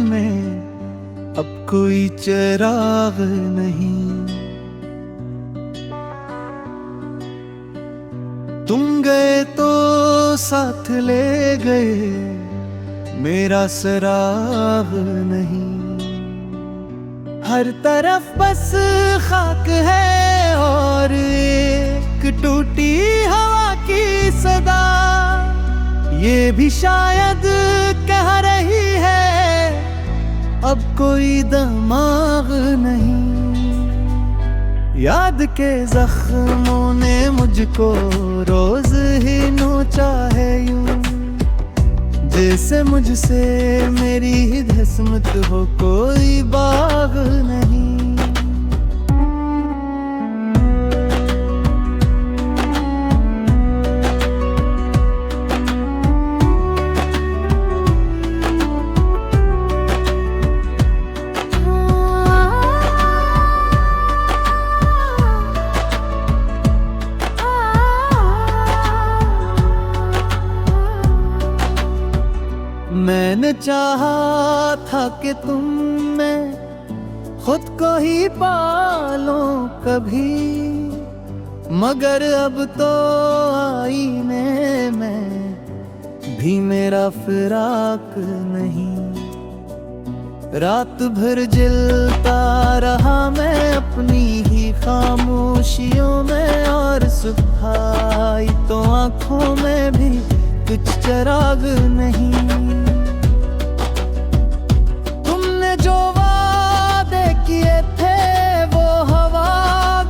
में अब कोई चिराग नहीं। तुम गए तो साथ ले गए, मेरा सराग नहीं। हर तरफ बस खाक है और एक टूटी हवा की सदा, ये भी शायद कह रही है अब कोई दिमाग नहीं। याद के जख्मों ने मुझको रोज ही नोचा है यूं, जैसे मुझसे मेरी ही किस्मत हो कोई बाग नहीं। मैंने चाहा था कि तुम में खुद को ही पालो कभी, मगर अब तो आईने में भी मेरा फिराक नहीं। रात भर जलता रहा मैं अपनी ही खामोशियों में, और सुबह आई तो आँखों में भी कुछ चिराग नहीं। जो वादे किए थे वो हवा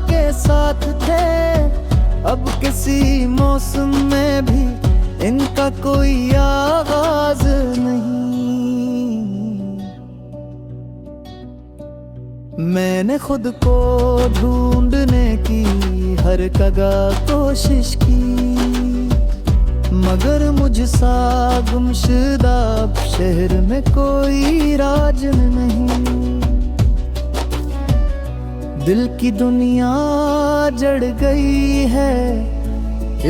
के साथ थे, अब किसी मौसम में भी इनका कोई आगाज नहीं। मैंने खुद को ढूंढने की हर जगह कोशिश की, मगर मुझसा गुमशुदा शहर में कोई राज नहीं। दिल की दुनिया जड़ गई है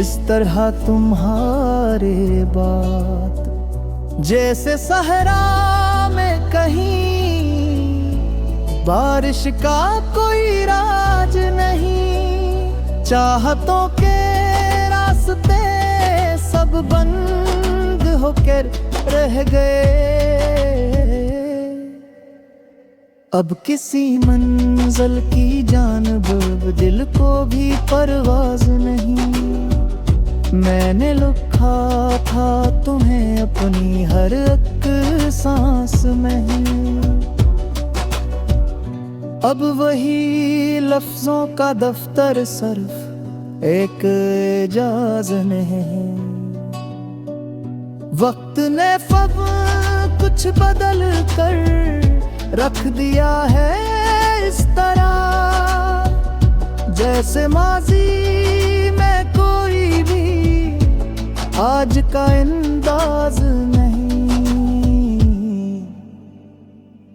इस तरह तुम्हारे बात, जैसे सहरा में कहीं बारिश का कोई राज नहीं। चाहतों के रास्ते सब बंद होकर रह गए, अब किसी मंजिल की जानब दिल को भी परवाज नहीं। मैंने लिखा था तुम्हें अपनी हर एक सांस में, अब वही लफ्जों का दफ्तर सिर्फ एक इजाज़त नहीं। वक्त ने सब कुछ बदल कर रख दिया है इस तरह, जैसे माजी में कोई भी आज का अंदाज नहीं।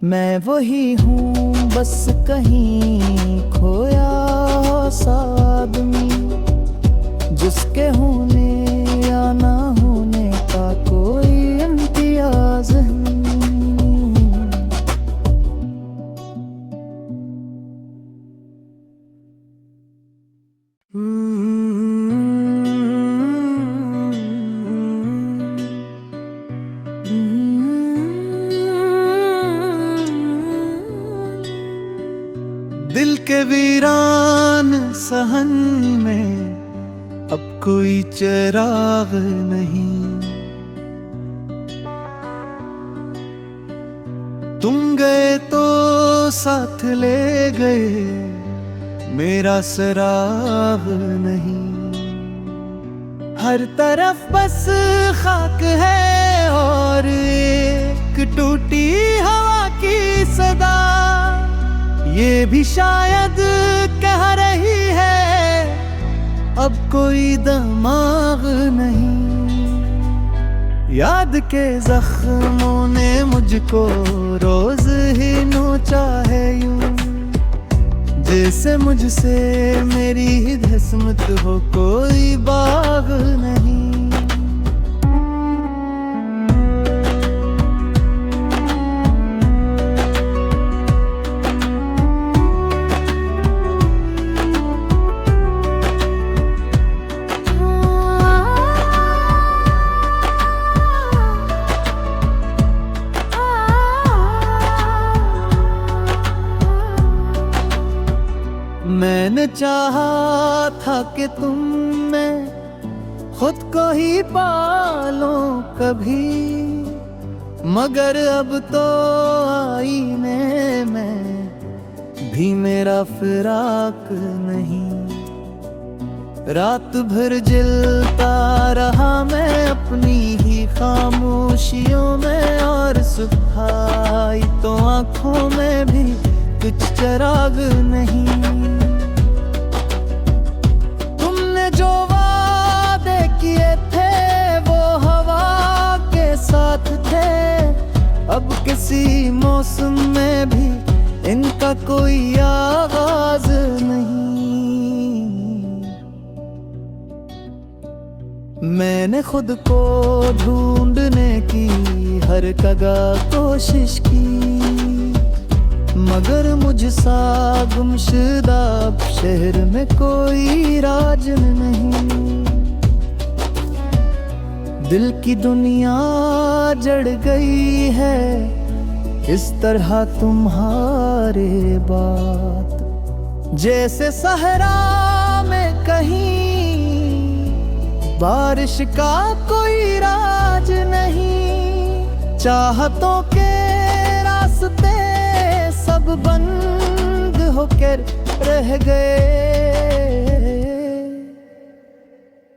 मैं वही हूँ बस कहीं खोया सा आदमी, जिसके होने या ना होने का कोई इम्तियाज नहीं। दिल के वीरान सहन में अब कोई चिराग नहीं। तुम गए तो साथ ले गए, मेरा सराग नहीं। हर तरफ बस खाक है और एक टूटी हवा की सदा, ये भी शायद कह रही है अब कोई दिमाग नहीं। याद के जख्मों ने मुझको रोज ही नोचा है यूं, जैसे मुझसे मेरी ही किस्मत हो कोई बाग नहीं। मैंने चाहा था कि तुम मैं खुद को ही पालो कभी, मगर अब तो आईने में भी मेरा फिराक नहीं। रात भर जलता रहा मैं अपनी ही खामोशियों में, और सुबह आई तो आंखों में भी कुछ चिराग नहीं। तुमने जो वादे किए थे वो हवा के साथ थे, अब किसी मौसम में भी इनका कोई आगाज नहीं। मैंने खुद को ढूंढने की हर जगह कोशिश की, मगर मुझसा गुमशुदा अब शहर में कोई राज नहीं। दिल की दुनिया जड़ गई है इस तरह तुम्हारे बात, जैसे सहरा में कहीं बारिश का कोई राज नहीं। चाहतों के रास्ते सब बंद होकर रह गए,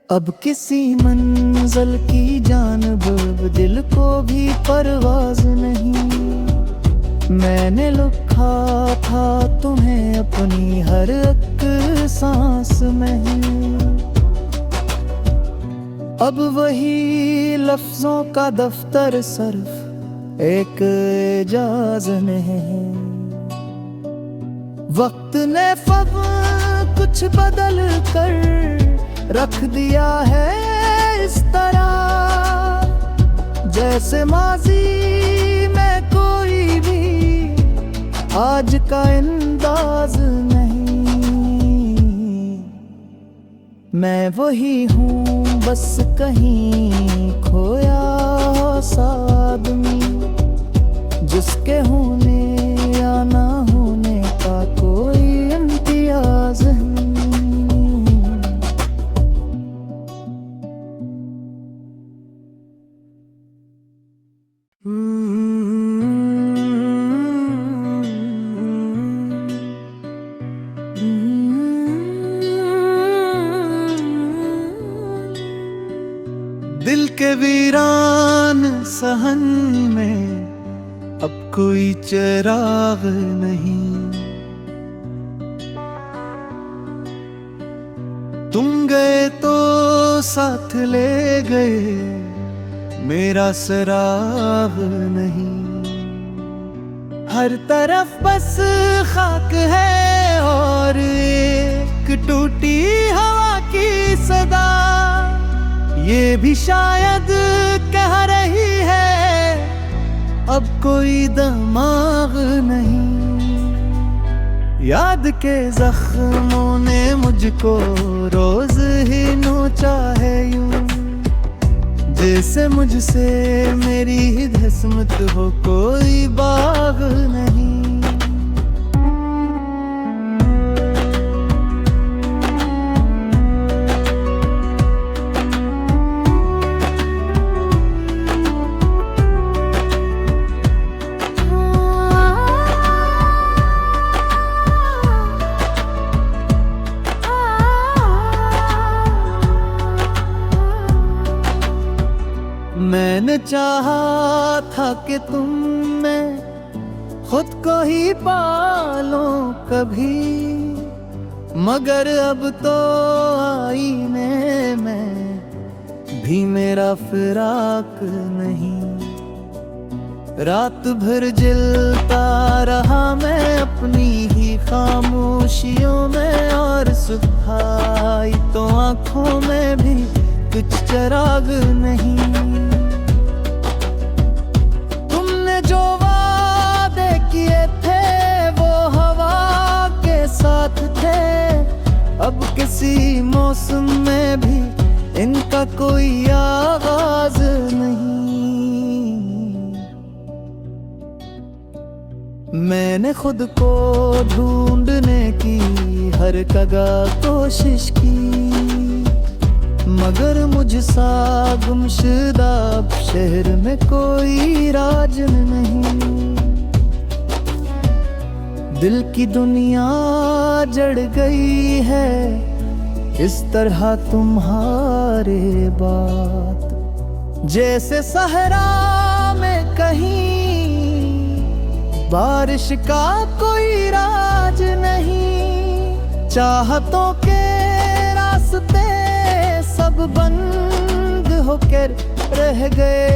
अब किसी मंजिल की जानिब दिल को भी परवाज नहीं। मैंने लिखा था तुम्हें अपनी हर एक सांस में, अब वही लफ्जों का दफ्तर सिर्फ एक इजाज़ नहीं। वक्त ने सब कुछ बदल कर रख दिया है इस तरह, जैसे माजी में कोई भी आज का अंदाज नहीं। मैं वही हूँ बस कहीं खोया सा आदमी, जिसके होने या ना होने का कोई इम्तियाज नहीं। दिल के वीरान सहन में अब कोई चिराग नहीं। तुम गए तो साथ ले गए, मेरा सराग नहीं। हर तरफ बस खाक है और एक टूटी हवा की सदा, ये भी शायद कह रही है अब कोई दिमाग नहीं। याद के जख्मों ने मुझको रोज ही नोचा है यूं, जैसे मुझसे मेरी ही किस्मत हो कोई बाग नहीं। मैंने चाहा था कि तुम मैं खुद को ही पालो कभी, मगर अब तो आईने में भी मेरा फिराक नहीं। रात भर जलता रहा मैं अपनी ही खामोशियों में, और सुबह आई तो आंखों में भी कुछ चिराग नहीं। तुमने जो वादे किए थे वो हवा के साथ थे, अब किसी मौसम में भी इनका कोई आगाज नहीं। मैंने खुद को ढूंढने की हर जगह कोशिश की, मगर मुझसा गुमशुदा शहर में कोई राज नहीं। दिल की दुनिया जड़ गई है इस तरह तुम्हारे बात, जैसे सहरा में कहीं बारिश का कोई राज नहीं। चाहतों के रास्ते सब बंद होकर रह गए,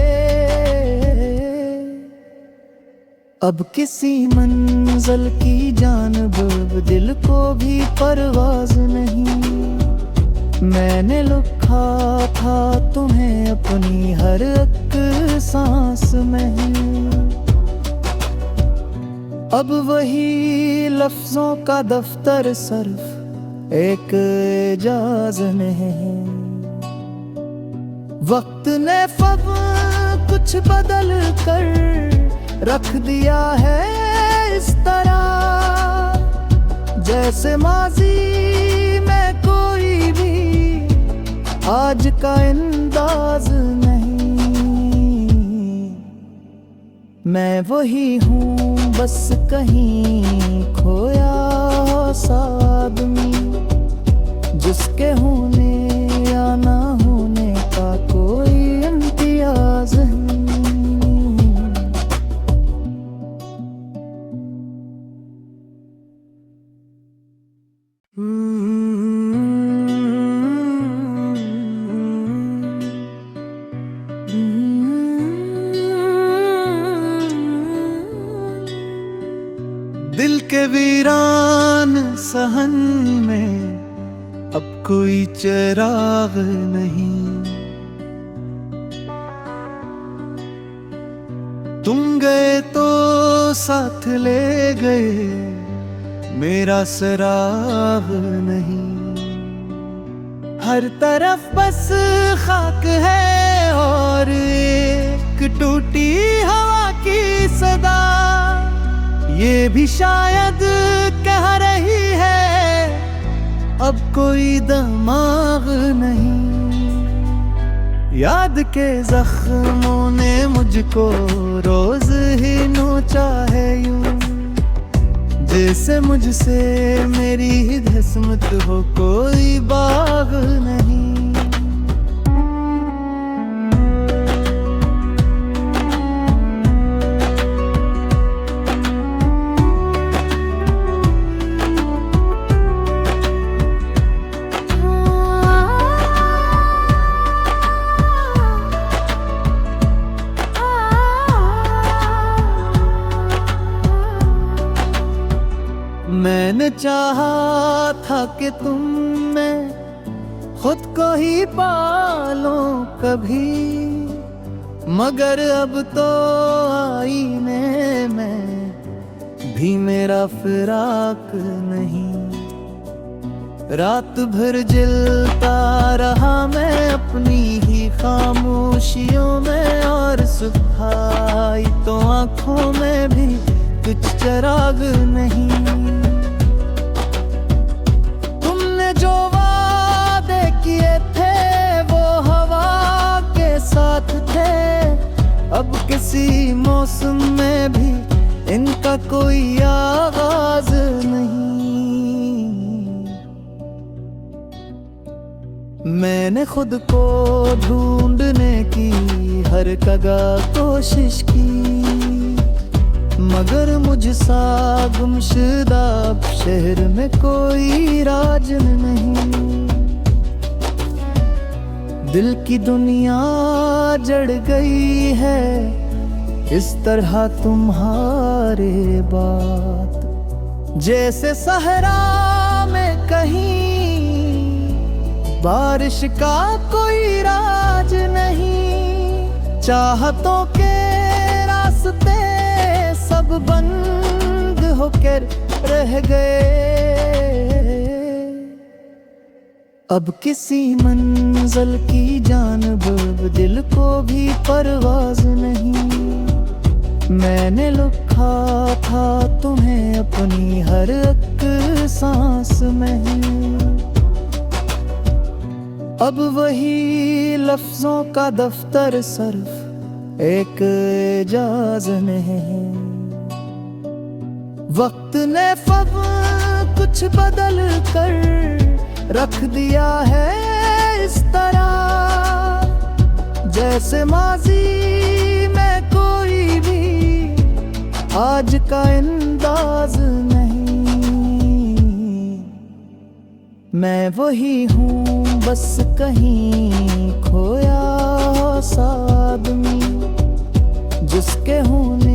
अब किसी मंजिल की जानिब दिल को भी परवाज नहीं। मैंने लिखा था तुम्हें अपनी हर एक सांस में, अब वही लफ्जों का दफ्तर सिर्फ एक इजाज़ नहीं। वक्त ने सब कुछ बदल कर रख दिया है इस तरह, जैसे माजी में कोई भी आज का अंदाज नहीं। मैं वही हूँ बस कहीं खोया सा आदमी, जिसके होने या ना होने का कोई इम्तियाज नहीं। दिल के वीरान सहन में अब कोई चिराग नहीं, तुम गए तो साथ ले गए मेरा सराग नहीं। हर तरफ बस खाक है और एक टूटी हवा की सदा, ये भी शायद कह रही है अब कोई दिमाग नहीं। याद के जख्मों ने मुझको रोज ही नोचा है यूं, जैसे मुझसे मेरी ही किस्मत हो कोई बाग नहीं। मैंने चाहा था कि तुम में खुद को ही पालो कभी, मगर अब तो आईने में भी मेरा फिराक नहीं। रात भर जलता रहा मैं अपनी ही खामोशियों में, और सुबह आई तो आंखों में भी कुछ चिराग नहीं। तुमने जो वादे किए थे वो हवा के साथ थे, अब किसी मौसम में भी इनका कोई आगाज नहीं। मैंने खुद को ढूंढने की हर जगह कोशिश की, मगर मुझसा गुमशुदा शहर में कोई राज नहीं। दिल की दुनिया जड़ गई है इस तरह तुम्हारे बात, जैसे सहरा में कहीं बारिश का कोई राज नहीं। चाहतों के रास्ते सब बंद होकर रह गए, अब किसी मंजिल की जानिब दिल को भी परवाज नहीं। मैंने लिखा था तुम्हें अपनी हर एक सांस में। अब वही लफ्जों का दफ्तर सिर्फ एक इजाज़ में है। वक्त ने सब कुछ बदल कर रख दिया है इस तरह, जैसे माजी में कोई भी आज का अंदाज नहीं। मैं वही हूँ बस कहीं खोया सा आदमी, जिसके होने